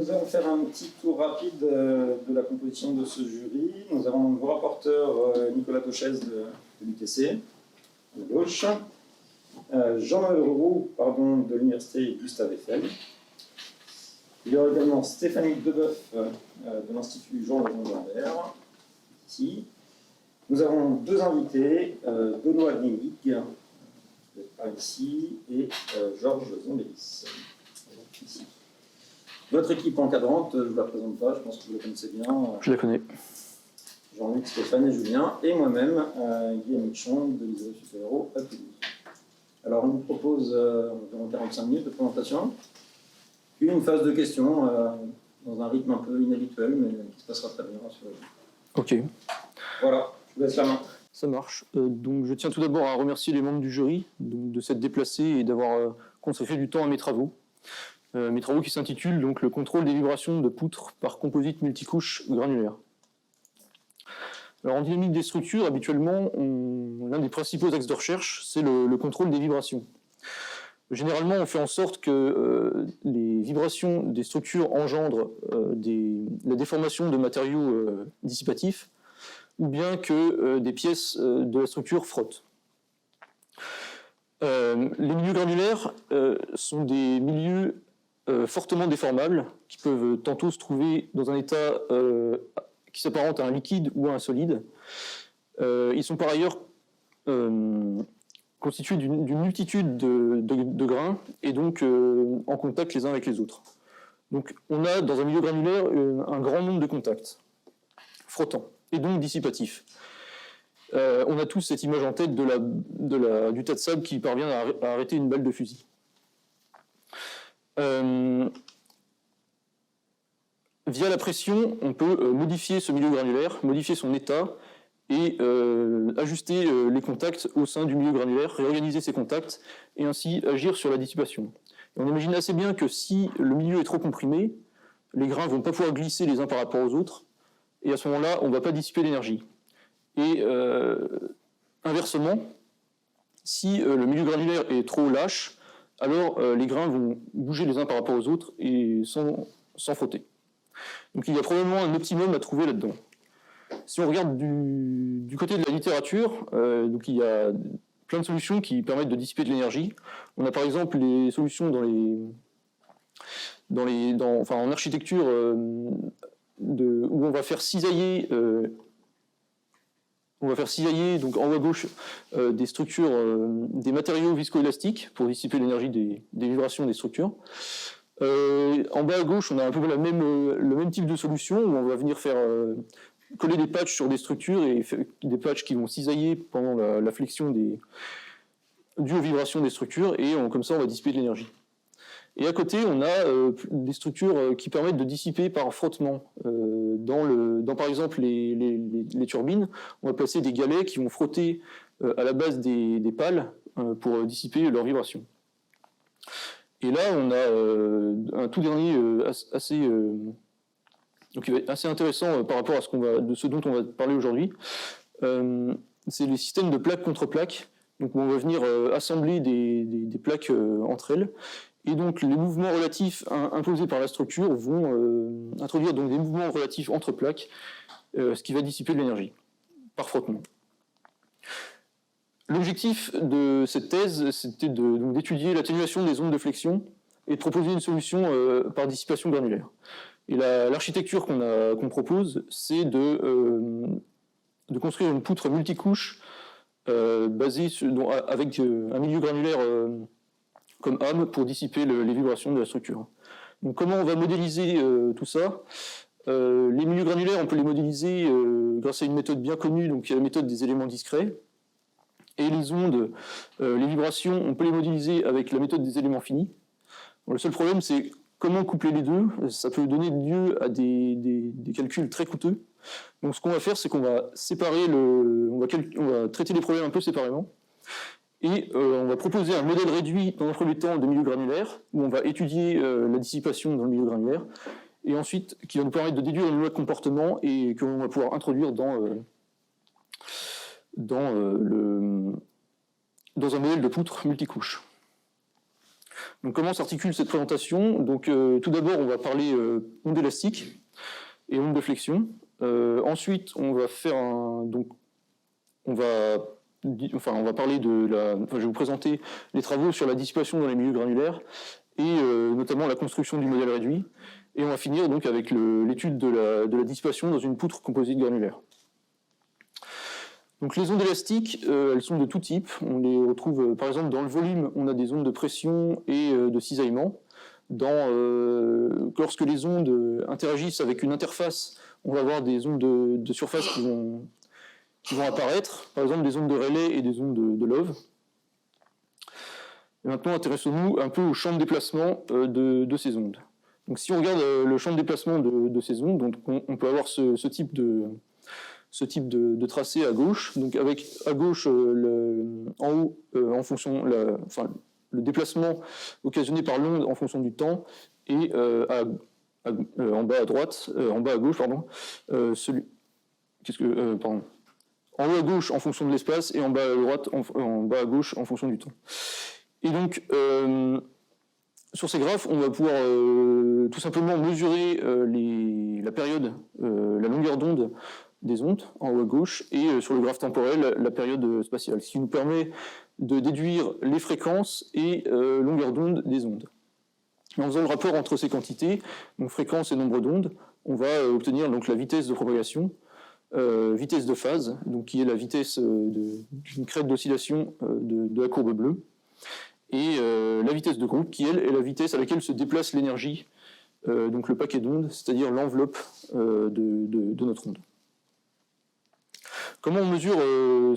nous allons faire un petit tour rapide de la composition de ce jury. Nous avons vos rapporteurs Nicolas Tochez de l'UTC, de gauche, Jean-Noël Roux de l'Université Gustave Eiffel. Il y aura également Stéphanie Deboeuf de l'Institut Jean-Léon Lambert, ici. Nous avons deux invités, Benoît Guénic, par ici, et Georges Zambélis, ici. Votre équipe encadrante, je ne vous la présente pas, je pense que vous la connaissez bien. Je la connais. Jean-Luc, Stéphane et Julien, et moi-même, Guillaume Michon de l'ISAE Super-Héros à Toulouse. Alors, on vous propose environ 45 minutes de présentation, puis une phase de questions dans un rythme un peu inhabituel, mais qui se passera très bien, rassurez-vous. Ok. Voilà, je vous laisse la main. Ça marche. Donc, je tiens tout d'abord à remercier les membres du jury de s'être déplacés et d'avoir consacré du temps à mes travaux. Mes travaux qui s'intitulent donc le contrôle des vibrations de poutres par composite multicouche granulaire. Alors, en dynamique des structures, habituellement, l'un des principaux axes de recherche, c'est le contrôle des vibrations. Généralement, on fait en sorte que les vibrations des structures engendrent la déformation de matériaux dissipatifs, ou bien que des pièces de la structure frottent. Les milieux granulaires sont des milieux fortement déformables, qui peuvent tantôt se trouver dans un état qui s'apparente à un liquide ou à un solide. Ils sont par ailleurs constitués d'une multitude de grains et donc en contact les uns avec les autres. Donc on a dans un milieu granulaire un grand nombre de contacts frottants et donc dissipatifs. On a tous cette image en tête du tas de sable qui parvient à arrêter une balle de fusil. Via la pression, on peut modifier ce milieu granulaire, modifier son état et ajuster les contacts au sein du milieu granulaire, réorganiser ces contacts et ainsi agir sur la dissipation. Et on imagine assez bien que si le milieu est trop comprimé, les grains ne vont pas pouvoir glisser les uns par rapport aux autres et à ce moment-là, on ne va pas dissiper l'énergie. Et inversement, si le milieu granulaire est trop lâche, alors les grains vont bouger les uns par rapport aux autres et sans frotter. Donc il y a probablement un optimum à trouver là-dedans. Si on regarde du côté de la littérature, donc il y a plein de solutions qui permettent de dissiper de l'énergie. On a par exemple les solutions en architecture où on va faire cisailler donc en haut à gauche des structures, des matériaux viscoélastiques pour dissiper l'énergie des vibrations des structures. En bas à gauche, on a un peu le même type de solution où on va venir faire coller des patchs sur des structures et des patchs qui vont cisailler pendant la flexion due aux vibrations des structures et comme ça on va dissiper de l'énergie. Et à côté, on a des structures qui permettent de dissiper par frottement. Dans par exemple les turbines, on va placer des galets qui vont frotter à la base des pales pour dissiper leurs vibrations. Et là, on a un tout dernier assez intéressant par rapport à de ce dont on va parler aujourd'hui. C'est les systèmes de plaque contre plaque. Donc on va venir assembler des plaques entre elles. Et donc les mouvements relatifs imposés par la structure vont introduire donc des mouvements relatifs entre plaques, ce qui va dissiper de l'énergie par frottement. L'objectif de cette thèse, c'était d'étudier l'atténuation des ondes de flexion et de proposer une solution par dissipation granulaire. Et l'architecture qu'on propose, c'est de construire une poutre multicouche basée avec un milieu granulaire comme âme pour dissiper les vibrations de la structure. Donc comment on va modéliser tout ça ? Les milieux granulaires, on peut les modéliser grâce à une méthode bien connue, donc la méthode des éléments discrets. Et les ondes, les vibrations, on peut les modéliser avec la méthode des éléments finis. Bon, le seul problème, c'est comment coupler les deux. Ça peut donner lieu à des calculs très coûteux. Donc ce qu'on va faire, c'est qu'on va séparer on va traiter les problèmes un peu séparément. Et on va proposer un modèle réduit dans un premier temps de milieu granulaire, où on va étudier la dissipation dans le milieu granulaire, et ensuite qui va nous permettre de déduire une loi de comportement et que l'on va pouvoir introduire dans un modèle de poutre multicouche. Donc comment s'articule cette présentation? Donc tout d'abord, on va parler onde élastique et onde de flexion. Ensuite, on va faire on va parler je vais vous présenter les travaux sur la dissipation dans les milieux granulaires et notamment la construction du modèle réduit. Et on va finir donc avec l'étude de la dissipation dans une poutre composite granulaire. Donc les ondes élastiques, elles sont de tout type. On les retrouve par exemple dans le volume, on a des ondes de pression et de cisaillement. Lorsque les ondes interagissent avec une interface, on va avoir des ondes de surface qui vont apparaître, par exemple des ondes de Rayleigh et des ondes de Love. Et maintenant, intéressons-nous un peu au champ de déplacement de ces ondes. Donc si on regarde le champ de déplacement de ces ondes, donc on peut avoir ce type de tracé à gauche, donc avec à gauche en haut en fonction le déplacement occasionné par l'onde en fonction du temps, et en bas à gauche, pardon, en haut à gauche en fonction de l'espace et en bas à droite, en bas à gauche en fonction du temps. Et donc sur ces graphes, on va pouvoir tout simplement mesurer la période, la longueur d'onde des ondes en haut à gauche, et sur le graphe temporel, la période spatiale, ce qui nous permet de déduire les fréquences et longueur d'onde des ondes. En faisant le rapport entre ces quantités, donc fréquence et nombre d'ondes, on va obtenir donc la vitesse de propagation, vitesse de phase, donc qui est la vitesse d'une crête d'oscillation de la courbe bleue, et la vitesse de groupe, qui elle est la vitesse à laquelle se déplace l'énergie, donc le paquet d'ondes, c'est-à-dire l'enveloppe de notre onde. Comment on mesure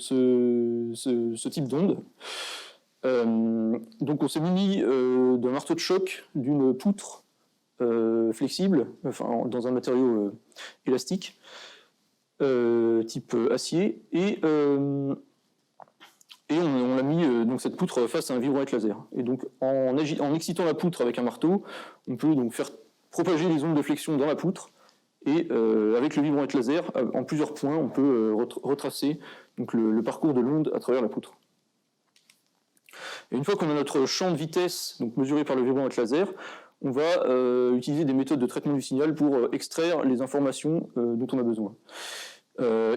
ce type d'onde? Donc on s'est muni d'un marteau de choc, d'une poutre flexible, dans un matériau élastique, type acier, et on a mis donc cette poutre face à un vibromètre laser. Et donc en excitant la poutre avec un marteau, on peut donc faire propager les ondes de flexion dans la poutre, et avec le vibromètre laser, en plusieurs points, on peut retracer donc le parcours de l'onde à travers la poutre. Et une fois qu'on a notre champ de vitesse donc mesuré par le vibromètre laser, on va utiliser des méthodes de traitement du signal pour extraire les informations dont on a besoin.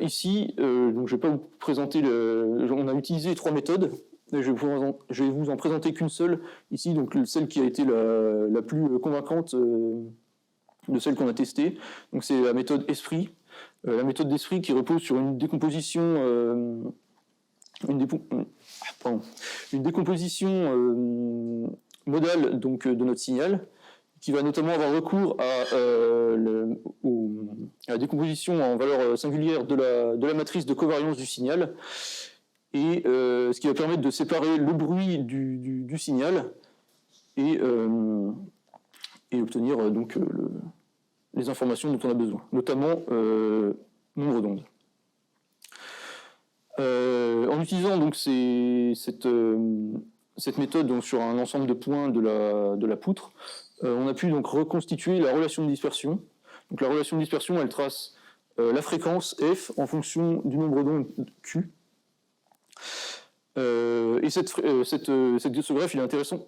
Ici, donc je ne vais pas vous présenter on a utilisé 3 méthodes. Je vais vous en présenter qu'une seule ici, donc celle qui a été la plus convaincante de celles qu'on a testées. Donc c'est la méthode Esprit. La méthode d'Esprit qui repose sur une décomposition modale donc, de notre signal, qui va notamment avoir recours à la décomposition en valeur singulière de la matrice de covariance du signal, et ce qui va permettre de séparer le bruit du signal et obtenir donc les informations dont on a besoin, notamment nombre d'ondes. En utilisant donc cette méthode donc, sur un ensemble de points de la poutre, on a pu donc reconstituer la relation de dispersion. Donc la relation de dispersion, elle trace la fréquence f en fonction du nombre d'ondes q. Et ce graphe, il est intéressant.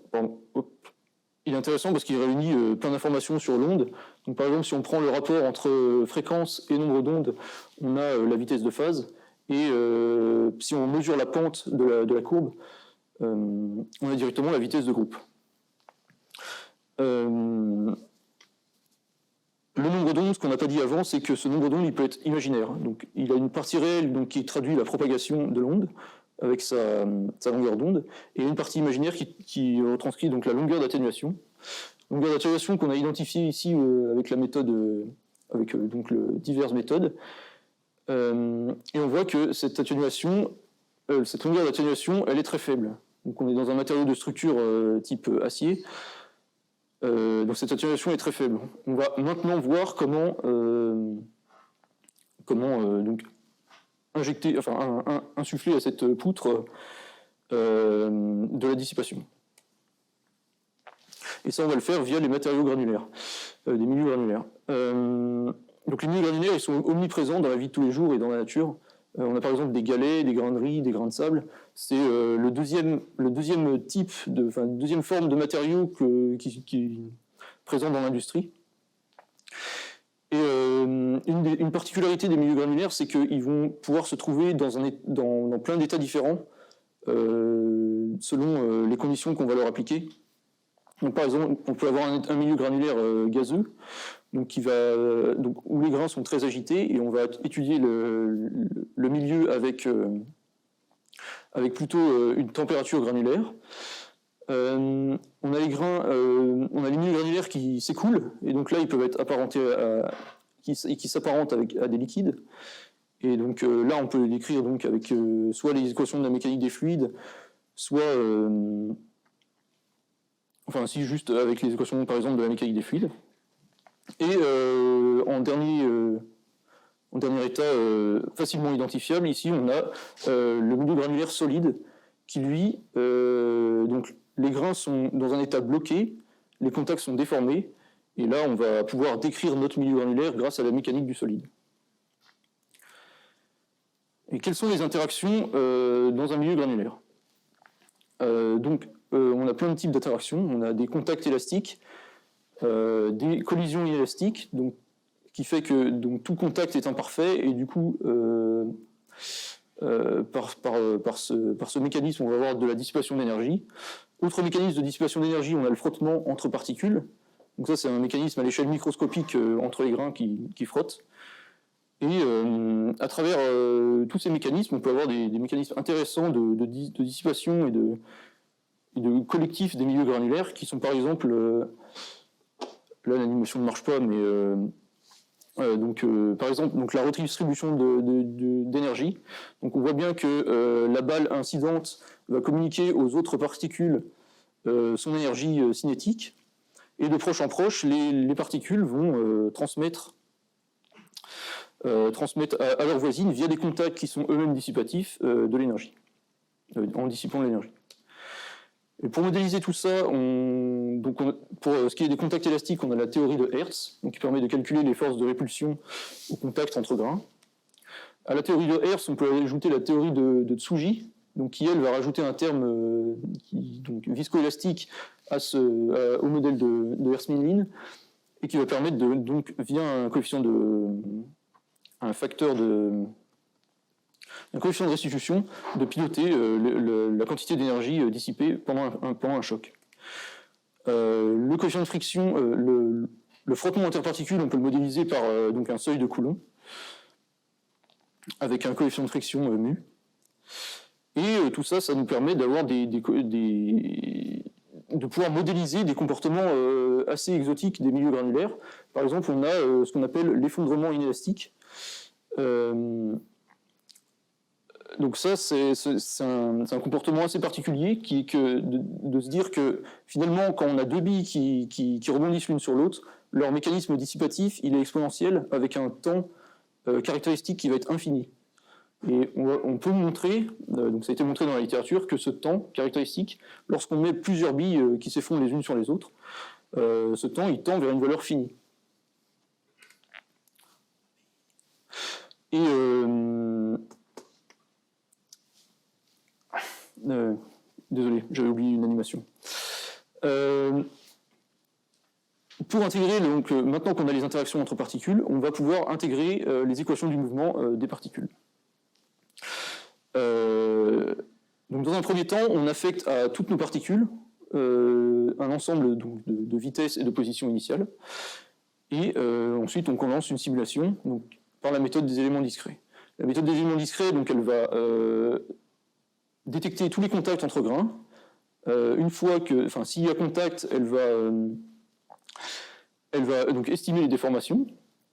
Il est intéressant parce qu'il réunit plein d'informations sur l'onde. Donc par exemple, si on prend le rapport entre fréquence et nombre d'ondes, on a la vitesse de phase. Et si on mesure la pente de la courbe, on a directement la vitesse de groupe. Le nombre d'ondes, ce qu'on n'a pas dit avant, c'est que ce nombre d'ondes, il peut être imaginaire. Donc, il a une partie réelle donc, qui traduit la propagation de l'onde avec sa longueur d'onde, et une partie imaginaire qui retranscrit donc, la longueur d'atténuation. Longueur d'atténuation qu'on a identifiée ici avec la méthode, avec donc diverses méthodes. Et on voit que cette longueur d'atténuation, elle est très faible. Donc on est dans un matériau de structure type acier. Donc cette atténuation est très faible. On va maintenant voir comment donc injecter, insuffler à cette poutre de la dissipation. Et ça, on va le faire via les matériaux granulaires, des milieux granulaires. Donc les milieux granulaires, ils sont omniprésents dans la vie de tous les jours et dans la nature. On a par exemple des galets, des grains de riz, des grains de sable. C'est le deuxième type, deuxième forme de matériau qui est présent dans l'industrie. Et une particularité des milieux granulaires, c'est qu'ils vont pouvoir se trouver dans plein d'états différents selon les conditions qu'on va leur appliquer. Donc, par exemple, on peut avoir un milieu granulaire gazeux, donc où les grains sont très agités, et on va étudier le milieu avec plutôt une température granulaire. On a les milieux granulaires qui s'écoulent, et donc là ils peuvent être apparentés qui s'apparentent à des liquides. Et donc là on peut les décrire donc avec soit les équations de la mécanique des fluides, soit juste avec les équations par exemple de la mécanique des fluides. Et en dernier état facilement identifiable, ici on a le milieu granulaire solide qui lui, donc les grains sont dans un état bloqué, les contacts sont déformés, et là on va pouvoir décrire notre milieu granulaire grâce à la mécanique du solide. Et quelles sont les interactions dans un milieu granulaire? On a plein de types d'interactions. On a des contacts élastiques, des collisions inélastiques, donc, qui fait que donc, tout contact est imparfait, et du coup, par ce mécanisme, on va avoir de la dissipation d'énergie. Autre mécanisme de dissipation d'énergie, on a le frottement entre particules. Donc ça, c'est un mécanisme à l'échelle microscopique entre les grains qui frottent. Et à travers tous ces mécanismes, on peut avoir des mécanismes intéressants de dissipation et de collectif des milieux granulaires, qui sont par exemple, là l'animation ne marche pas, mais par exemple donc la redistribution d'énergie. Donc on voit bien que la balle incidente va communiquer aux autres particules son énergie cinétique, et de proche en proche, les particules vont transmettre à leurs voisines via des contacts qui sont eux-mêmes dissipatifs de l'énergie, en dissipant de l'énergie. Et pour modéliser tout ça, pour ce qui est des contacts élastiques, on a la théorie de Hertz, donc qui permet de calculer les forces de répulsion au contact entre grains. À la théorie de Hertz, on peut ajouter la théorie de Tsuji, donc qui elle va rajouter un terme viscoélastique au modèle de Hertz-Millin, et qui va permettre donc via un coefficient un coefficient de restitution, de piloter la quantité d'énergie dissipée pendant un choc. Le coefficient de friction, le frottement interparticules, on peut le modéliser par donc un seuil de Coulomb, avec un coefficient de friction mu. Et tout ça, ça nous permet d'avoir de pouvoir modéliser des comportements assez exotiques des milieux granulaires. Par exemple, on a ce qu'on appelle l'effondrement inélastique. Donc ça, c'est un comportement assez particulier qui est de se dire que finalement, quand on a deux billes qui rebondissent l'une sur l'autre, leur mécanisme dissipatif, il est exponentiel avec un temps caractéristique qui va être infini. Et on peut montrer, donc ça a été montré dans la littérature, que ce temps caractéristique, lorsqu'on met plusieurs billes qui s'effondrent les unes sur les autres, ce temps, il tend vers une valeur finie. Et désolé, j'avais oublié une animation. Pour intégrer, donc, maintenant qu'on a les interactions entre particules, on va pouvoir intégrer les équations du mouvement des particules. Donc dans un premier temps, on affecte à toutes nos particules un ensemble donc, de vitesses et de positions initiales. Et ensuite, on lance une simulation donc, par la méthode des éléments discrets. La méthode des éléments discrets, donc, elle va détecter tous les contacts entre grains. Une fois que, s'il y a contact, elle va donc estimer les déformations.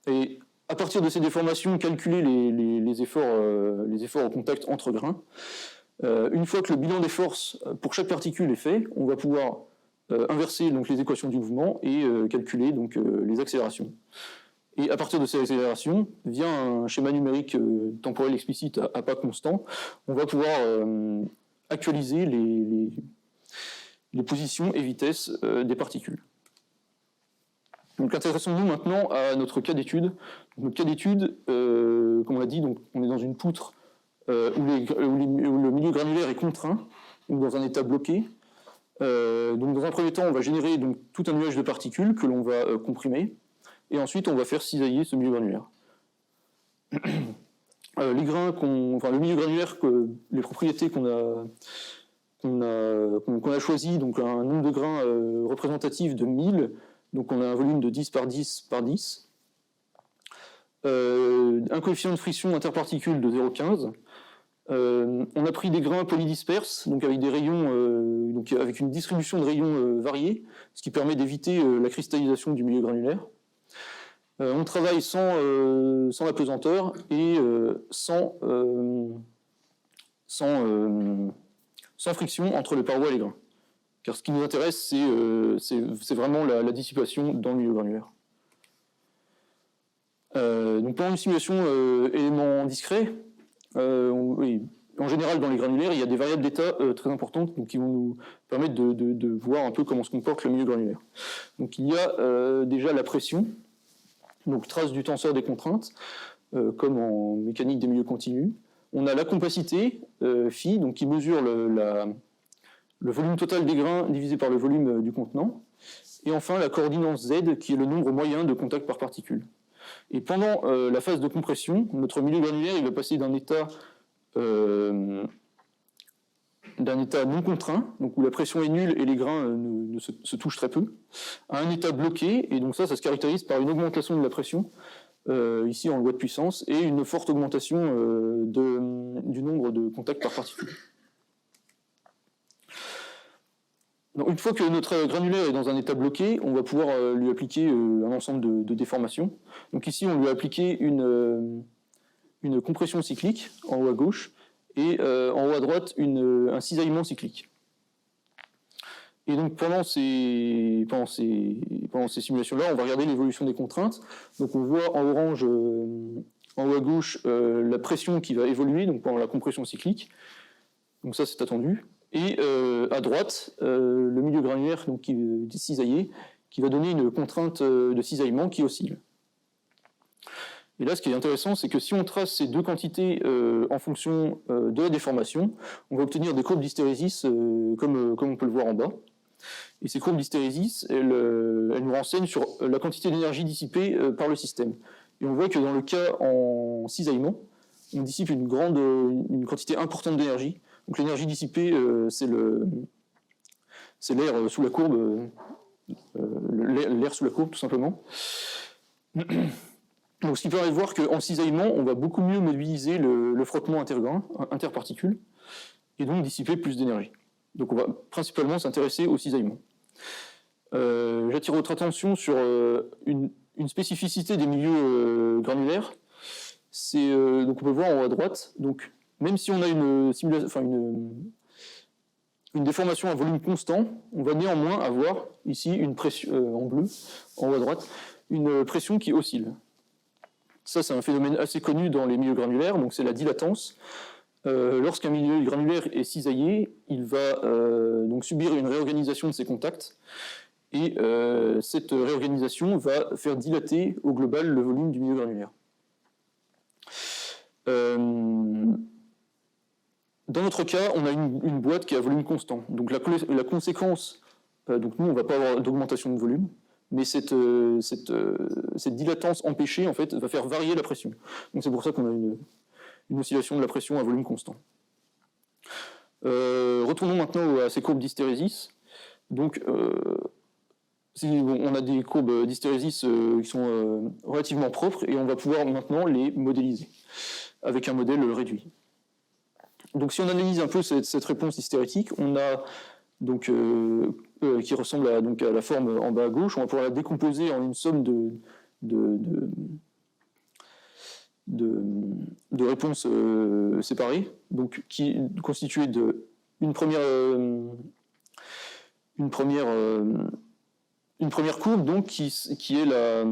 Et à partir de ces déformations, calculer les efforts au contact entre grains. Une fois que le bilan des forces pour chaque particule est fait, on va pouvoir inverser donc, les équations du mouvement et calculer donc, les accélérations. Et à partir de ces accélérations, via un schéma numérique temporel explicite à pas constant, on va pouvoir actualiser les positions et vitesses des particules. Donc intéressons-nous maintenant à notre cas d'étude. Notre cas d'étude, comme on l'a dit, donc, on est dans une poutre où le milieu granulaire est contraint, ou dans un état bloqué. Donc dans un premier temps, on va générer donc, tout un nuage de particules que l'on va comprimer, et ensuite on va faire cisailler ce milieu granulaire. Les grains le milieu granulaire, les propriétés qu'on a choisies, donc un nombre de grains représentatif de 1000, donc on a un volume de 10 par 10 par 10, un coefficient de friction interparticule de 0,15. On a pris des grains polydisperses, donc avec des rayons, donc avec une distribution de rayons variée, ce qui permet d'éviter la cristallisation du milieu granulaire. On travaille sans apesanteur et sans friction entre les parois et les grains. Car ce qui nous intéresse, c'est vraiment la dissipation dans le milieu granulaire. Donc pendant une simulation éléments discrets, en général dans les granulaires, il y a des variables d'état très importantes donc, qui vont nous permettre de voir un peu comment se comporte le milieu granulaire. Donc il y a déjà la pression, donc trace du tenseur des contraintes, comme en mécanique des milieux continus. On a la compacité, phi, donc qui mesure le volume total des grains divisé par le volume du contenant. Et enfin la coordinate Z, qui est le nombre moyen de contacts par particule. Et pendant la phase de compression, notre milieu granulaire il va passer d'un état non contraint, donc où la pression est nulle et les grains se touchent très peu, à un état bloqué, et donc ça se caractérise par une augmentation de la pression, ici en loi de puissance, et une forte augmentation du nombre de contacts par particule. Donc, une fois que notre granulaire est dans un état bloqué, on va pouvoir lui appliquer un ensemble de déformations. Donc ici, on lui a appliqué une compression cyclique en haut à gauche et en haut à droite un cisaillement cyclique. Et donc pendant ces simulations-là, on va regarder l'évolution des contraintes. Donc on voit en orange, en haut à gauche, la pression qui va évoluer donc pendant la compression cyclique. Donc ça, c'est attendu. Et à droite, le milieu granulaire donc, qui est cisaillé, qui va donner une contrainte de cisaillement qui oscille. Et là, ce qui est intéressant, c'est que si on trace ces deux quantités en fonction de la déformation, on va obtenir des courbes d'hystérésis comme on peut le voir en bas. Et ces courbes d'hystérésis, elles nous renseignent sur la quantité d'énergie dissipée par le système. Et on voit que dans le cas en cisaillement, on dissipe une quantité importante d'énergie. Donc l'énergie dissipée, c'est l'air sous la courbe, l'air sous la courbe tout simplement. Donc, ce qui permet de voir qu'en cisaillement, on va beaucoup mieux mobiliser le frottement interparticule, et donc dissiper plus d'énergie. Donc on va principalement s'intéresser au cisaillement. J'attire votre attention sur une spécificité des milieux granulaires. Donc on peut voir en haut à droite, donc même si on a une déformation à volume constant, on va néanmoins avoir ici une pression, en bleu, en haut à droite, une pression qui oscille. Ça, c'est un phénomène assez connu dans les milieux granulaires, donc c'est la dilatance. Lorsqu'un milieu granulaire est cisaillé, il va donc subir une réorganisation de ses contacts, et cette réorganisation va faire dilater au global le volume du milieu granulaire. Dans notre cas, on a une boîte qui a volume constant. Donc la conséquence, donc nous, on ne va pas avoir d'augmentation de volume, mais cette dilatance empêchée, en fait, va faire varier la pression. Donc c'est pour ça qu'on a une oscillation de la pression à volume constant. Retournons maintenant à ces courbes d'hystérésis. Donc, on a des courbes d'hystérésis qui sont relativement propres, et on va pouvoir maintenant les modéliser avec un modèle réduit. Donc si on analyse un peu cette réponse hystérétique, on a donc qui ressemble à la forme en bas à gauche, on va pouvoir la décomposer en une somme de réponses séparées, donc qui est constituée d'une première courbe donc qui est la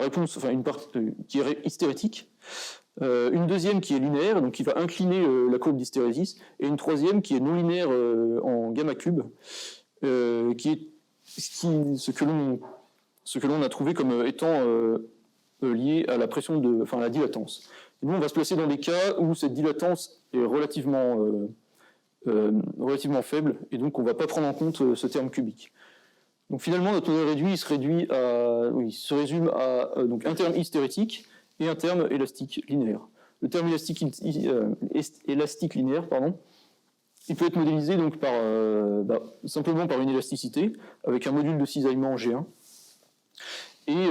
réponse, enfin une partie qui est hystérétique. Une deuxième qui est linéaire, donc qui va incliner la courbe d'hystérésis, et une troisième qui est non linéaire en gamma cube, qui est ce que l'on a trouvé comme étant liées à la pression à la dilatance. Et nous, on va se placer dans des cas où cette dilatance est relativement faible, et donc on ne va pas prendre en compte ce terme cubique. Donc finalement, notre modèle réduit, il se résume à donc un terme hystérétique et un terme élastique linéaire. Le terme élastique linéaire, il peut être modélisé donc simplement par une élasticité, avec un module de cisaillement G1, et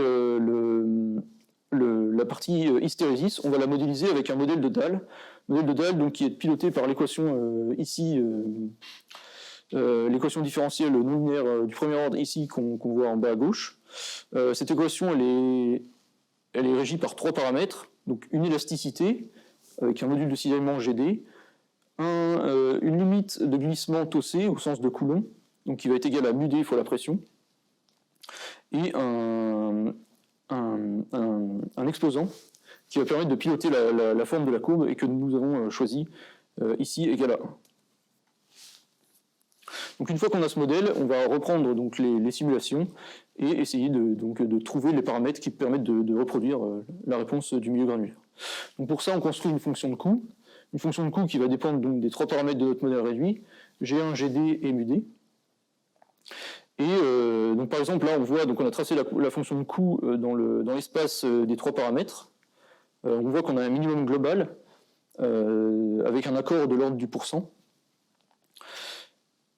la partie hystérésis, on va la modéliser avec un modèle de Dahl, donc, qui est piloté par l'équation l'équation différentielle non linéaire du premier ordre ici qu'on voit en bas à gauche. Cette équation, elle est régie par 3 paramètres, donc une élasticité avec un module de cisaillement GD, une limite de glissement tau C au sens de Coulomb, donc qui va être égal à mu D fois la pression, et un exposant qui va permettre de piloter la forme de la courbe et que nous avons choisi ici égal à 1. Donc une fois qu'on a ce modèle, on va reprendre donc les simulations et essayer de trouver les paramètres qui permettent de reproduire la réponse du milieu granulaire. Donc pour ça, on construit une fonction de coût qui va dépendre donc des 3 paramètres de notre modèle réduit, G1, GD et MUD. Et donc par exemple, là, on voit, donc on a tracé la fonction de coût dans l'espace des 3 paramètres. On voit qu'on a un minimum global avec un accord de l'ordre du %.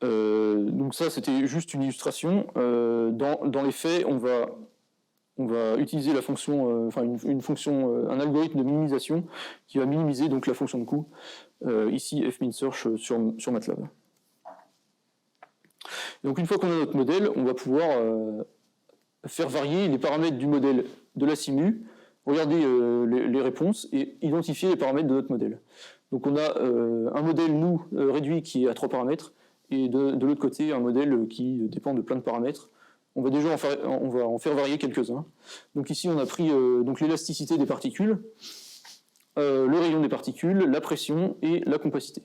Donc ça, c'était juste une illustration. Dans les faits, on va utiliser la fonction, un algorithme de minimisation qui va minimiser donc la fonction de coût. Ici, fminsearch sur MATLAB. Donc une fois qu'on a notre modèle, on va pouvoir faire varier les paramètres du modèle de la simu, regarder les réponses et identifier les paramètres de notre modèle. Donc on a un modèle, réduit qui est à 3 paramètres, et de l'autre côté, un modèle qui dépend de plein de paramètres. On va en faire varier quelques-uns. Donc ici, on a pris l'élasticité des particules, le rayon des particules, la pression et la compacité.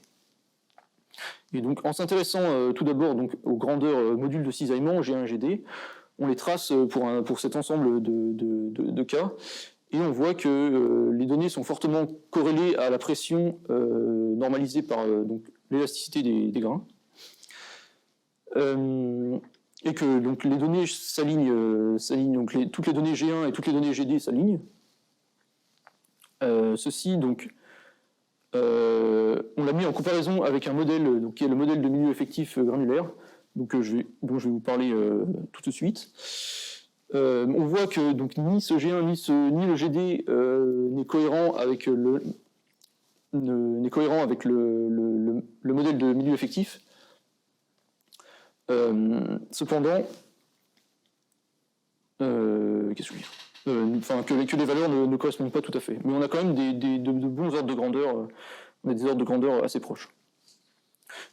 Et donc, en s'intéressant tout d'abord aux grandeurs modules de cisaillement, G1 et GD, on les trace pour cet ensemble de cas, et on voit que les données sont fortement corrélées à la pression normalisée par l'élasticité des grains. Et que donc, les données s'alignent, donc toutes les données G1 et toutes les données GD s'alignent. Ceci, donc, on l'a mis en comparaison avec un modèle qui est le modèle de milieu effectif granulaire, dont je vais vous parler tout de suite. On voit que donc, ni ce G1 ni le GD n'est cohérent avec le modèle de milieu effectif. Cependant, qu'est-ce que je veux dire que les valeurs ne correspondent pas tout à fait. Mais on a quand même de bons ordres de grandeur, on a des ordres de grandeur assez proches.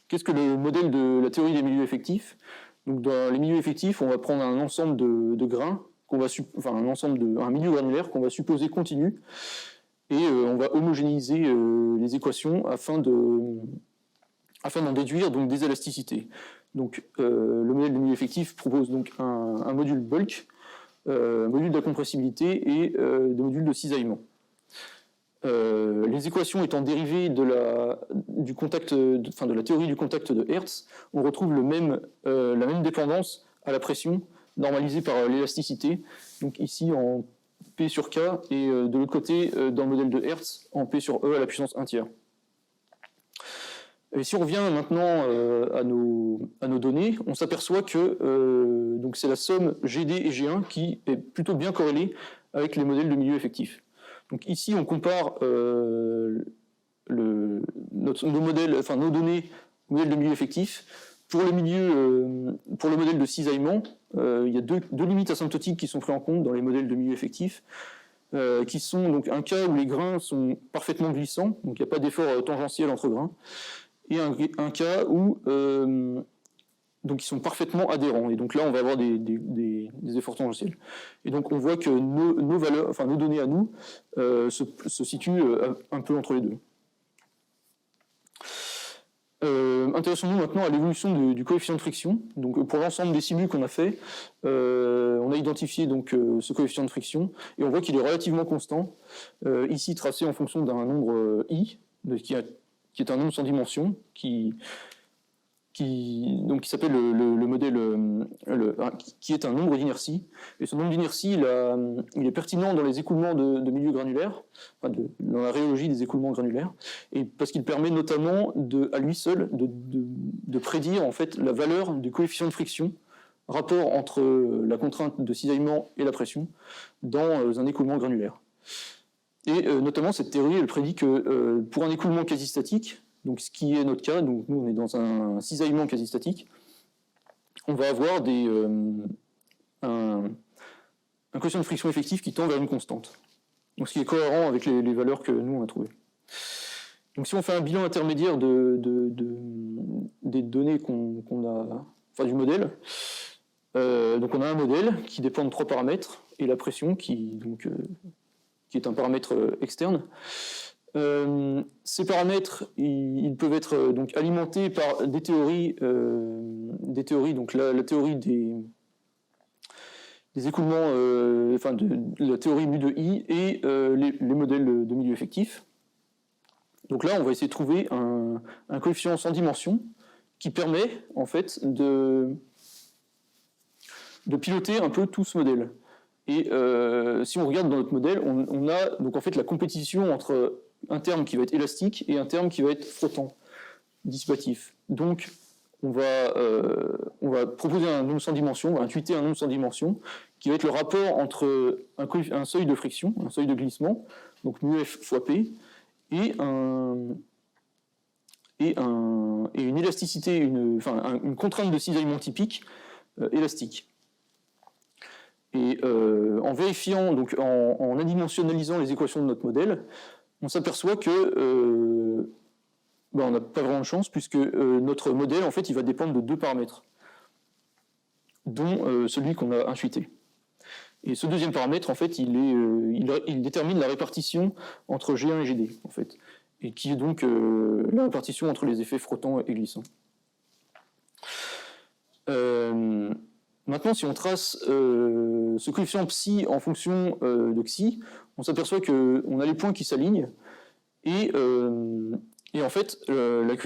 Qu'est-ce que le modèle de la théorie des milieux effectifs? Donc dans les milieux effectifs, on va prendre un ensemble de grains, un milieu granulaire qu'on va supposer continu, et on va homogénéiser les équations afin d'en déduire donc, des élasticités. Donc le modèle de milieu effectif propose donc un module bulk, module d'incompressibilité et des modules de cisaillement. Les équations étant dérivées de la théorie du contact de Hertz, on retrouve la même dépendance à la pression normalisée par l'élasticité, donc ici en P sur K, et de l'autre côté, dans le modèle de Hertz, en P sur E à la puissance 1 tiers. Et si on revient maintenant à nos données, on s'aperçoit que donc c'est la somme GD et G1 qui est plutôt bien corrélée avec les modèles de milieu effectif. Donc ici, on compare nos données au modèle de milieu effectif. Pour le modèle de cisaillement, il y a deux limites asymptotiques qui sont prises en compte dans les modèles de milieu effectif, qui sont donc un cas où les grains sont parfaitement glissants, donc il n'y a pas d'effort tangentiel entre grains, et un cas où donc ils sont parfaitement adhérents. Et donc là, on va avoir des efforts tangentiels. Et donc on voit que nos données à nous se situent un peu entre les deux. Intéressons-nous maintenant à l'évolution du coefficient de friction. Donc, pour l'ensemble des simus qu'on a fait, on a identifié donc, ce coefficient de friction et on voit qu'il est relativement constant, ici tracé en fonction d'un nombre i, qui est un nombre sans dimension, qui s'appelle le modèle, qui est un nombre d'inertie. Et ce nombre d'inertie, il est pertinent dans les écoulements de milieux granulaires, dans la rhéologie des écoulements granulaires, et parce qu'il permet notamment, à lui seul, de prédire en fait la valeur du coefficient de friction, rapport entre la contrainte de cisaillement et la pression, dans un écoulement granulaire. Et notamment, cette théorie, elle prédit que pour un écoulement quasi statique, donc ce qui est notre cas, donc nous on est dans un cisaillement quasi statique, on va avoir un coefficient de friction effectif qui tend vers une constante. Donc ce qui est cohérent avec les valeurs que nous on a trouvées. Donc si on fait un bilan intermédiaire des données qu'on a, enfin du modèle, donc on a un modèle qui dépend de 3 paramètres, et la pression qui est un paramètre externe. Ces paramètres, ils peuvent être donc alimentés par des théories, donc la théorie des écoulements, la théorie mu de I et les modèles de milieu effectif. Donc là, on va essayer de trouver un coefficient sans dimension qui permet en fait de piloter un peu tout ce modèle. Et si on regarde dans notre modèle, on a donc en fait la compétition entre un terme qui va être élastique et un terme qui va être frottant, dissipatif. Donc, on va proposer un nombre sans dimension, on va intuiter un nombre sans dimension, qui va être le rapport entre un seuil de friction, un seuil de glissement, donc μf fois p, et une élasticité, une contrainte de cisaillement typique élastique. Et en vérifiant, donc en adimensionnalisant les équations de notre modèle, on s'aperçoit que on n'a pas vraiment de chance, puisque notre modèle, en fait, il va dépendre de 2 paramètres, dont celui qu'on a intuité. Et ce deuxième paramètre, en fait, il détermine la répartition entre G1 et GD, en fait, et qui est donc la répartition entre les effets frottants et glissants. Maintenant, si on trace ce coefficient psi en fonction de xi, on s'aperçoit qu'on a les points qui s'alignent, et en fait, la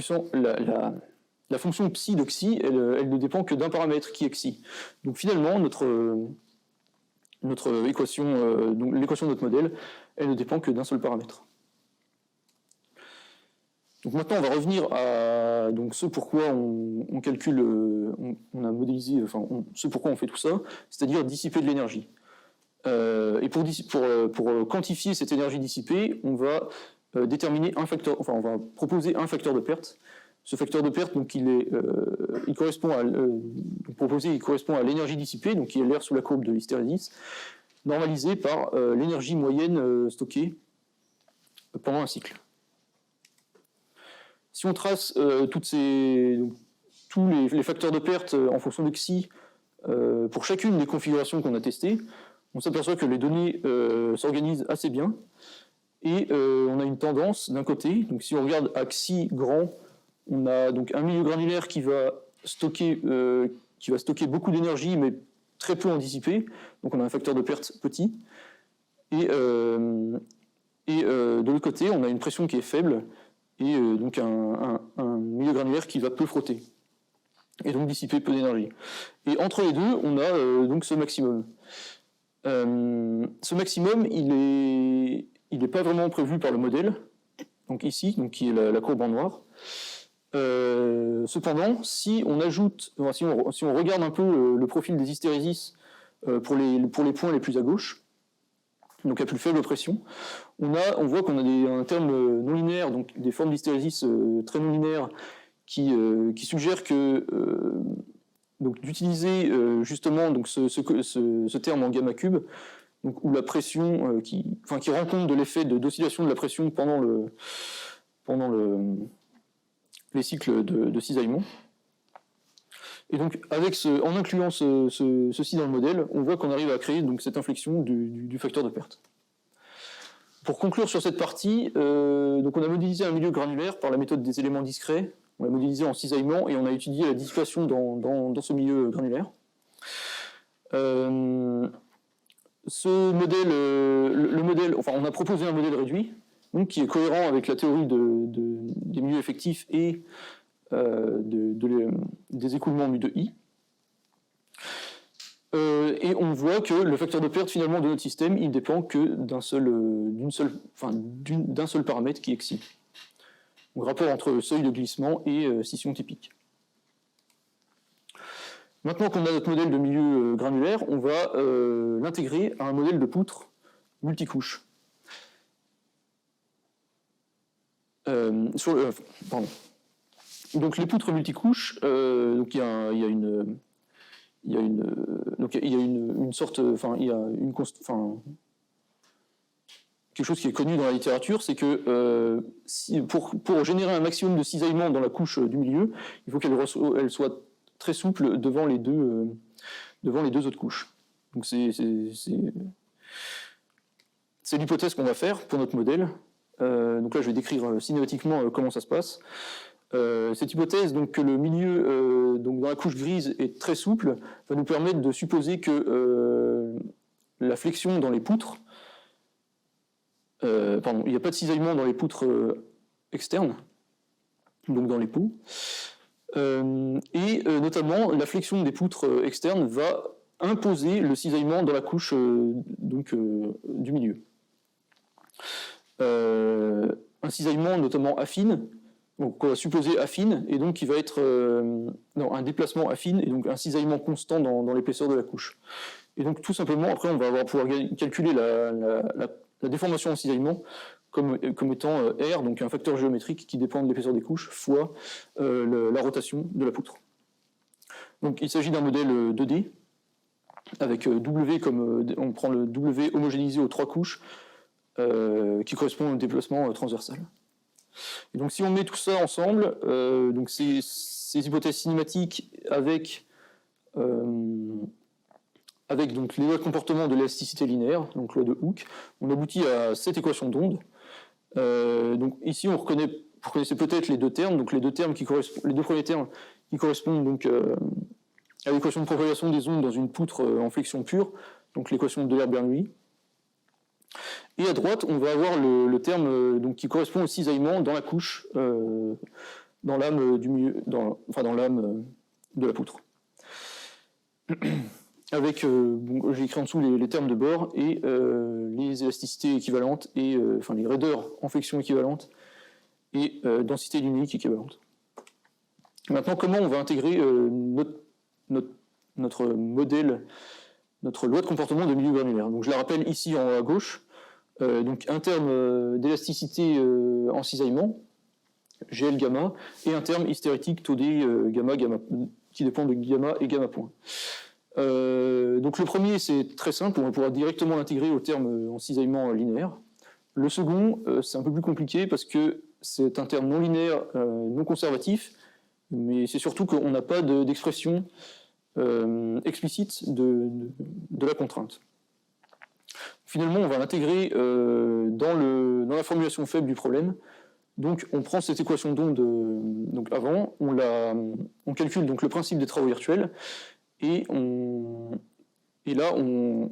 fonction psi de xi, elle ne dépend que d'un paramètre qui est xi. Donc finalement, notre équation, donc l'équation de notre modèle, elle ne dépend que d'un seul paramètre. Donc maintenant, on va revenir à ce pourquoi on calcule, on a modélisé, ce pourquoi on fait tout ça, c'est-à-dire dissiper de l'énergie. Et pour quantifier cette énergie dissipée, on va déterminer un facteur, on va proposer un facteur de perte. Ce facteur de perte, donc il correspond à l'énergie dissipée, donc qui est l'air sous la courbe de l'hystérésis, normalisée par l'énergie moyenne stockée pendant un cycle. Si on trace tous les facteurs de perte en fonction de xi pour chacune des configurations qu'on a testées, on s'aperçoit que les données s'organisent assez bien, et on a une tendance d'un côté. Donc si on regarde à xi grand, on a donc un milieu granulaire qui va stocker beaucoup d'énergie, mais très peu en dissipé. Donc on a un facteur de perte petit. Et de l'autre côté, on a une pression qui est faible, et donc un milieu granulaire qui va peu frotter, et donc dissiper peu d'énergie. Et entre les deux, on a donc ce maximum. Ce maximum, il n'est pas vraiment prévu par le modèle, donc ici, donc qui est la courbe en noir. Cependant, si on regarde un peu le profil des hystérésis pour les points les plus à gauche, donc à plus faible pression, on voit qu'on a un terme non linéaire, donc des formes d'hystérésis très non linéaires, qui suggèrent que d'utiliser justement donc ce terme en gamma cube, donc où la pression qui rend compte de l'effet d'oscillation de la pression pendant les cycles de cisaillement. Et donc, en incluant ceci dans le modèle, on voit qu'on arrive à créer donc, cette inflexion du facteur de perte. Pour conclure sur cette partie, donc on a modélisé un milieu granulaire par la méthode des éléments discrets, On l'a modélisé en cisaillement et on a étudié la dissipation dans ce milieu granulaire. Ce modèle, on a proposé un modèle réduit, donc, qui est cohérent avec la théorie des milieux effectifs et des écoulements mu de I. Et on voit que le facteur de perte finalement de notre système, il dépend que d'un seul paramètre qui est xi. Donc, rapport entre seuil de glissement et scission typique. Maintenant qu'on a notre modèle de milieu granulaire, on va l'intégrer à un modèle de poutre multicouche. Donc les poutres multicouches, donc il y a quelque chose qui est connu dans la littérature, c'est que pour générer un maximum de cisaillement dans la couche du milieu, il faut qu'elle soit très souple devant les deux autres couches. Donc c'est l'hypothèse qu'on va faire pour notre modèle. Donc là, je vais décrire cinématiquement comment ça se passe. Cette hypothèse, donc, que le milieu donc dans la couche grise est très souple, va nous permettre de supposer que la flexion dans les poutres, il n'y a pas de cisaillement dans les poutres externes, donc dans les pots, et notamment la flexion des poutres externes va imposer le cisaillement dans la couche du milieu. Un cisaillement notamment affine, donc on va supposer affine, et donc qui va être un déplacement affine, et donc un cisaillement constant dans l'épaisseur de la couche. Et donc tout simplement, après on va pouvoir calculer la déformation en cisaillement comme étant R, donc un facteur géométrique qui dépend de l'épaisseur des couches, fois la rotation de la poutre. Donc il s'agit d'un modèle 2D, avec W comme on prend le W homogénéisé aux 3 couches, qui correspond au déplacement transversal. Et donc si on met tout ça ensemble, donc ces hypothèses cinématiques avec donc les lois de comportement de l'élasticité linéaire, donc loi de Hooke, on aboutit à cette équation d'onde. Donc ici vous connaissez peut-être les deux termes, donc les deux premiers termes qui correspondent donc à l'équation de propagation des ondes dans une poutre en flexion pure, donc l'équation de D'Euler-Bernoulli. Et à droite, on va avoir le terme donc, qui correspond au cisaillement dans la couche, dans l'âme du milieu, dans l'âme de la poutre. Avec, j'ai écrit en dessous les termes de bord et les élasticités équivalentes et les raideurs en flexion équivalentes et densité luminique équivalente. Maintenant, comment on va intégrer notre modèle, notre loi de comportement de milieu granulaire. Donc je la rappelle ici en haut à gauche. Donc un terme d'élasticité en cisaillement, GL gamma, et un terme hystérétique taux D gamma, qui dépend de gamma et gamma point. Donc le premier, c'est très simple, on va pouvoir directement l'intégrer au terme en cisaillement linéaire. Le second, c'est un peu plus compliqué parce que c'est un terme non linéaire, non conservatif, mais c'est surtout qu'on n'a pas d'expression explicite de la contrainte. Finalement, on va l'intégrer dans la formulation faible du problème. Donc, on prend cette équation d'onde donc avant, on calcule donc le principe des travaux virtuels, et là, on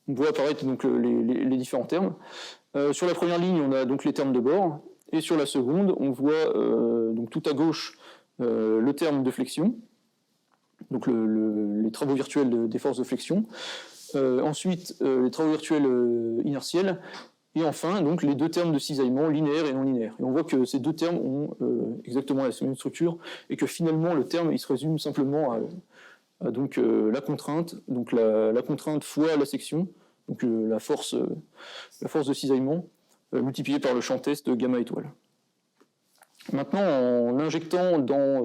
voit apparaître donc les différents termes. Sur la première ligne, on a donc les termes de bord, et sur la seconde, on voit donc tout à gauche le terme de flexion, donc les travaux virtuels des forces de flexion. Ensuite, les travaux virtuels inertiels, et enfin donc les deux termes de cisaillement linéaire et non linéaire. Et on voit que ces deux termes ont exactement la même structure, et que finalement le terme il se résume simplement à donc la contrainte, donc la contrainte fois la section, donc la force de cisaillement multipliée par le champ test de gamma étoile. Maintenant, en injectant dans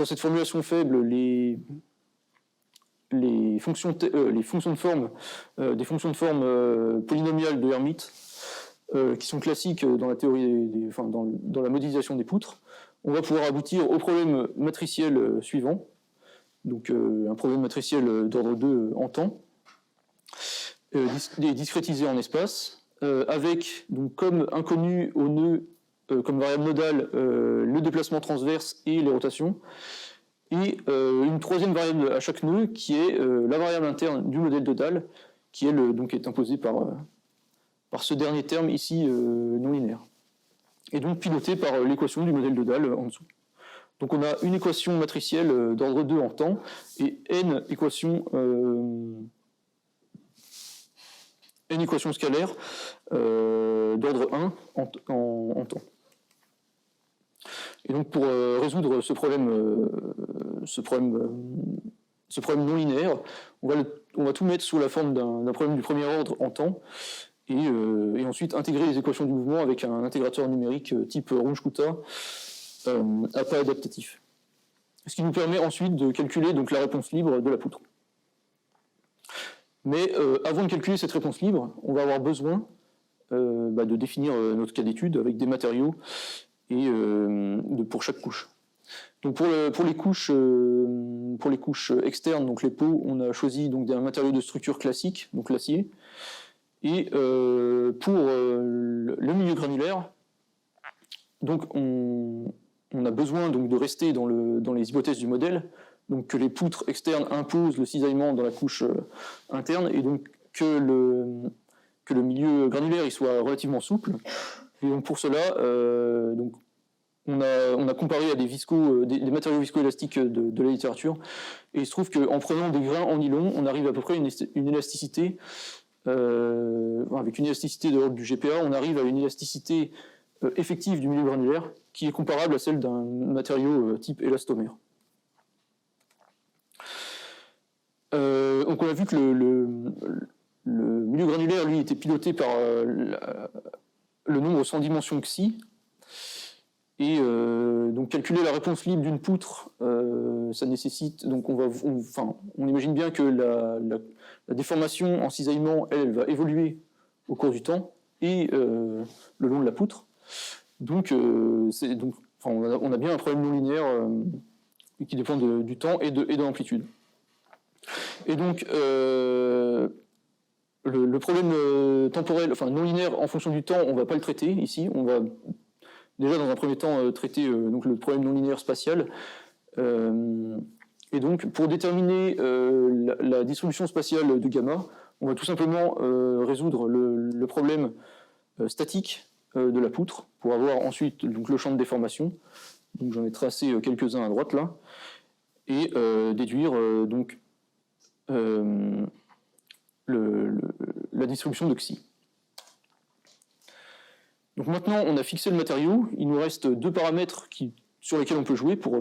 cette formulation faible les fonctions de forme, des fonctions de forme polynomiales de Hermite, qui sont classiques dans la théorie, dans la modélisation des poutres, on va pouvoir aboutir au problème matriciel suivant, donc un problème matriciel d'ordre 2 en temps, discrétisé en espace, avec donc comme inconnu au nœud comme variable modale le déplacement transverse et les rotations, et une troisième variable à chaque nœud qui est la variable interne du modèle de dalle, qui elle, donc est imposée par ce dernier terme ici non linéaire, et donc pilotée par l'équation du modèle de dalle en dessous. Donc on a une équation matricielle d'ordre 2 en temps et n équations scalaires d'ordre 1 en temps. Et donc pour résoudre ce problème non linéaire, on va tout mettre sous la forme d'un problème du premier ordre en temps, et ensuite intégrer les équations du mouvement avec un intégrateur numérique type Runge-Kutta à pas adaptatif. Ce qui nous permet ensuite de calculer donc la réponse libre de la poutre. Mais avant de calculer cette réponse libre, on va avoir besoin de définir notre cas d'étude avec des matériaux et pour chaque couche. Donc pour les couches externes, donc les pots, on a choisi donc un matériau de structure classique, donc l'acier. Et pour le milieu granulaire, donc on a besoin donc de rester dans les hypothèses du modèle, donc que les poutres externes imposent le cisaillement dans la couche interne, et donc que le milieu granulaire il soit relativement souple. Et donc pour cela, donc on a comparé à des matériaux viscoélastiques de la littérature, et il se trouve qu'en prenant des grains en nylon, on arrive à peu près à une élasticité, avec une élasticité de l'ordre du GPa, on arrive à une élasticité effective du milieu granulaire qui est comparable à celle d'un matériau type élastomère. Donc on a vu que le milieu granulaire, lui, était piloté par le nombre sans dimension xi, et donc calculer la réponse libre d'une poutre, ça nécessite, donc on imagine bien que la déformation en cisaillement, elle va évoluer au cours du temps et le long de la poutre. Donc, on a bien un problème non linéaire qui dépend du temps et de l'amplitude. Et donc, le problème temporel, non linéaire en fonction du temps, on ne va pas le traiter ici. On va déjà dans un premier temps traiter donc le problème non linéaire spatial. Et donc, pour déterminer la distribution spatiale de gamma, on va tout simplement résoudre le problème statique de la poutre pour avoir ensuite donc, le champ de déformation. Donc, j'en ai tracé quelques-uns à droite là, et déduire donc la distribution de xi. Donc maintenant, on a fixé le matériau. Il nous reste deux paramètres sur lesquels on peut jouer pour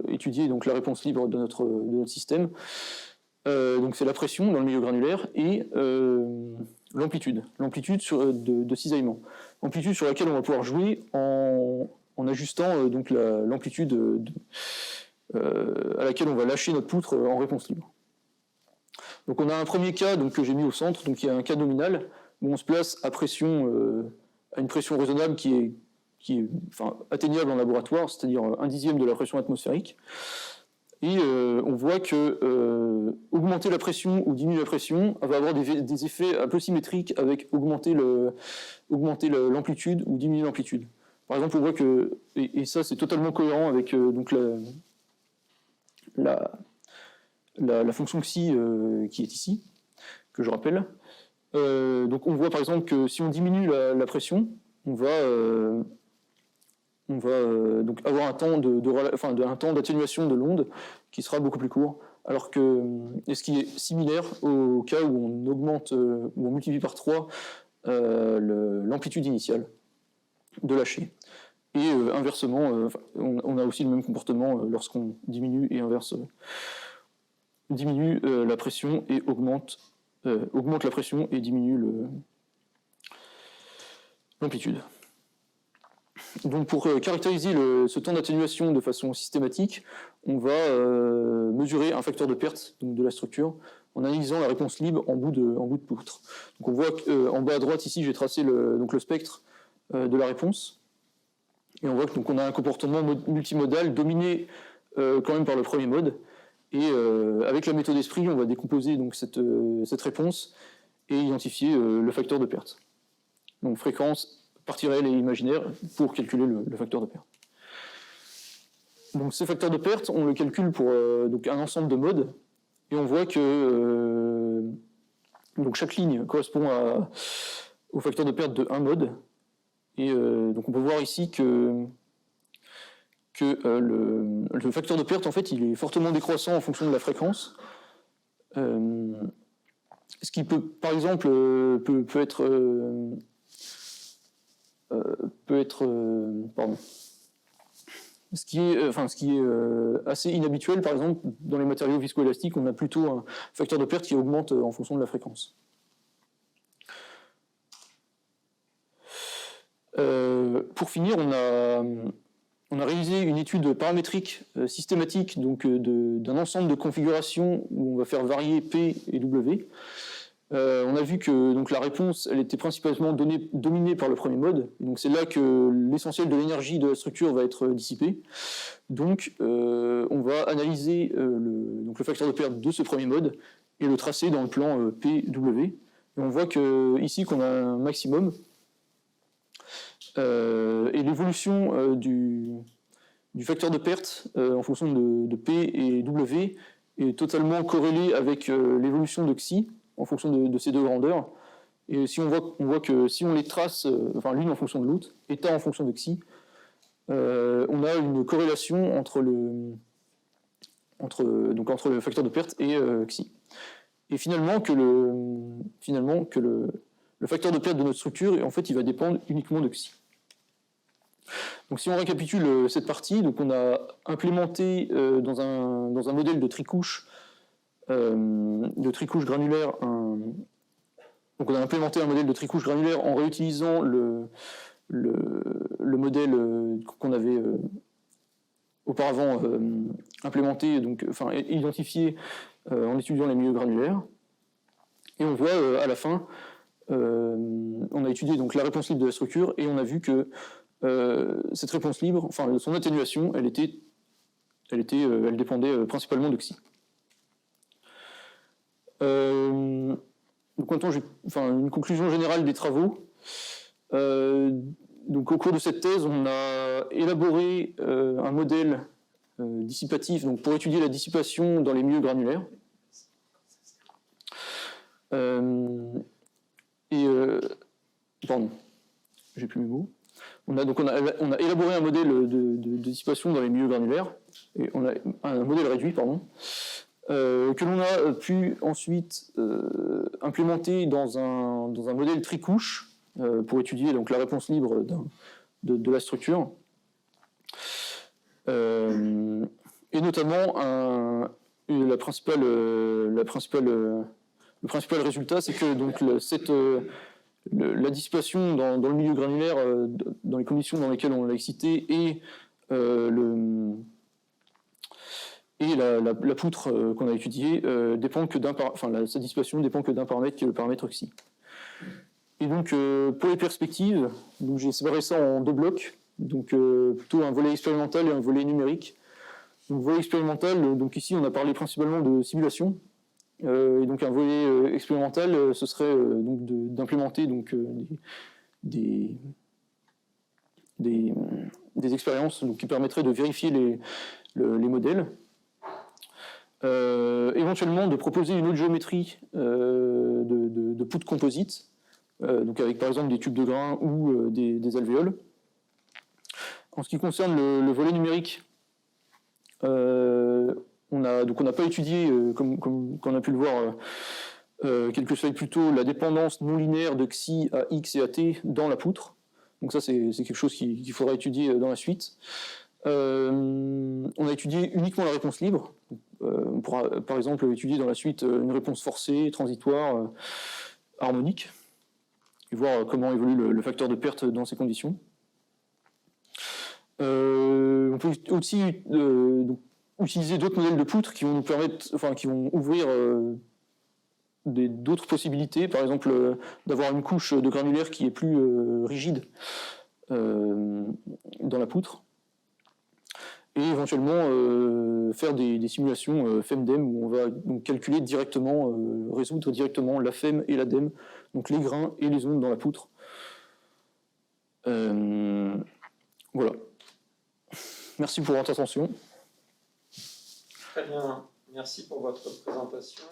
étudier donc, la réponse libre de notre système. Donc c'est la pression dans le milieu granulaire et l'amplitude de cisaillement. Amplitude sur laquelle on va pouvoir jouer en ajustant donc l'amplitude à laquelle on va lâcher notre poutre en réponse libre. Donc on a un premier cas donc, que j'ai mis au centre, donc il y a un cas nominal où on se place à une pression raisonnable qui est atteignable en laboratoire, c'est-à-dire 1/10 de la pression atmosphérique. Et on voit que augmenter la pression ou diminuer la pression va avoir des effets un peu symétriques avec augmenter l'amplitude ou diminuer l'amplitude. Par exemple, on voit que, et ça c'est totalement cohérent avec donc la fonction xi qui est ici, que je rappelle. Donc on voit par exemple que si on diminue la pression, on va donc avoir un temps d'atténuation de l'onde qui sera beaucoup plus court, alors que ce qui est similaire au cas où on augmente, où on multiplie par 3 l'amplitude initiale de lâcher. Et inversement, on a aussi le même comportement lorsqu'on diminue et diminue la pression et augmente la pression et diminue l'amplitude. Donc pour caractériser ce temps d'atténuation de façon systématique, on va mesurer un facteur de perte donc de la structure en analysant la réponse libre en bout de poutre. Donc on voit qu'en bas à droite ici j'ai tracé le spectre de la réponse, et on voit que on a un comportement multimodal dominé quand même par le premier mode, et avec la méthode Esprit on va décomposer donc cette réponse et identifier le facteur de perte. Donc fréquence parties réelles et imaginaires pour calculer le facteur de perte. Donc ces facteurs de perte, on le calcule pour donc un ensemble de modes, et on voit que donc chaque ligne correspond au facteur de perte de un mode, et donc on peut voir ici que le facteur de perte, en fait, il est fortement décroissant en fonction de la fréquence, ce qui peut, par exemple, peut être pardon. Ce qui est assez inhabituel, par exemple, dans les matériaux viscoélastiques, on a plutôt un facteur de perte qui augmente en fonction de la fréquence. Pour finir, on a réalisé une étude paramétrique systématique d'un ensemble de configurations où on va faire varier P et W. On a vu que donc, la réponse elle était principalement dominée par le premier mode. Donc c'est là que l'essentiel de l'énergie de la structure va être dissipé. Donc on va analyser le facteur de perte de ce premier mode et le tracer dans le plan PW. Et on voit ici qu'on a un maximum. Et l'évolution du facteur de perte en fonction de P et W est totalement corrélée avec l'évolution de Xi en fonction de ces deux grandeurs. Et si on voit que si on les trace, l'une en fonction de l'autre, état en fonction de Xi, on a une corrélation entre le facteur de perte et Xi. Et finalement que le facteur de perte de notre structure, en fait, il va dépendre uniquement de Xi. Donc si on récapitule cette partie, donc on a implémenté dans un modèle de tricouche granulaire, donc on a implémenté un modèle de tricouche granulaire en réutilisant le modèle qu'on avait auparavant implémenté, identifié en étudiant les milieux granulaires. Et on voit à la fin, on a étudié donc la réponse libre de la structure et on a vu que cette réponse libre, son atténuation, elle dépendait principalement de Xi. Donc maintenant, une conclusion générale des travaux. Donc au cours de cette thèse, on a élaboré un modèle dissipatif donc pour étudier la dissipation dans les milieux granulaires. Pardon, j'ai plus mes mots. On a élaboré un modèle de dissipation dans les milieux granulaires, et on a un modèle réduit, que l'on a pu ensuite implémenter dans un modèle tricouche pour étudier donc, la réponse libre de la structure. Et notamment, le principal résultat, c'est que donc, la dissipation dans le milieu granulaire, dans les conditions dans lesquelles on l'a excité, et la poutre qu'on a étudiée dépend que sa dissipation dépend que d'un paramètre qui est le paramètre Xi. Et donc pour les perspectives, j'ai séparé ça en deux blocs, donc plutôt un volet expérimental et un volet numérique. Donc volet expérimental, donc ici on a parlé principalement de simulation. Et donc un volet expérimental, ce serait d'implémenter des expériences qui permettraient de vérifier les modèles. Éventuellement de proposer une autre géométrie de poutres composites, donc avec par exemple des tubes de grains ou des alvéoles. En ce qui concerne le volet numérique, on n'a pas étudié, comme on a pu le voir quelques slides plus tôt, la dépendance non linéaire de Xi à X et à T dans la poutre. Donc ça, c'est quelque chose qu'il faudra étudier dans la suite. On a étudié uniquement la réponse libre. On pourra, par exemple, étudier dans la suite une réponse forcée, transitoire, harmonique, et voir comment évolue le facteur de perte dans ces conditions. On peut aussi utiliser d'autres modèles de poutres qui vont nous permettre, qui vont ouvrir d'autres possibilités, par exemple d'avoir une couche de granulaire qui est plus rigide dans la poutre, et éventuellement faire des simulations FEM-DEM où on va donc calculer directement, résoudre directement la FEM et la DEM, donc les grains et les ondes dans la poutre. Voilà. Merci pour votre attention. Très bien, merci pour votre présentation.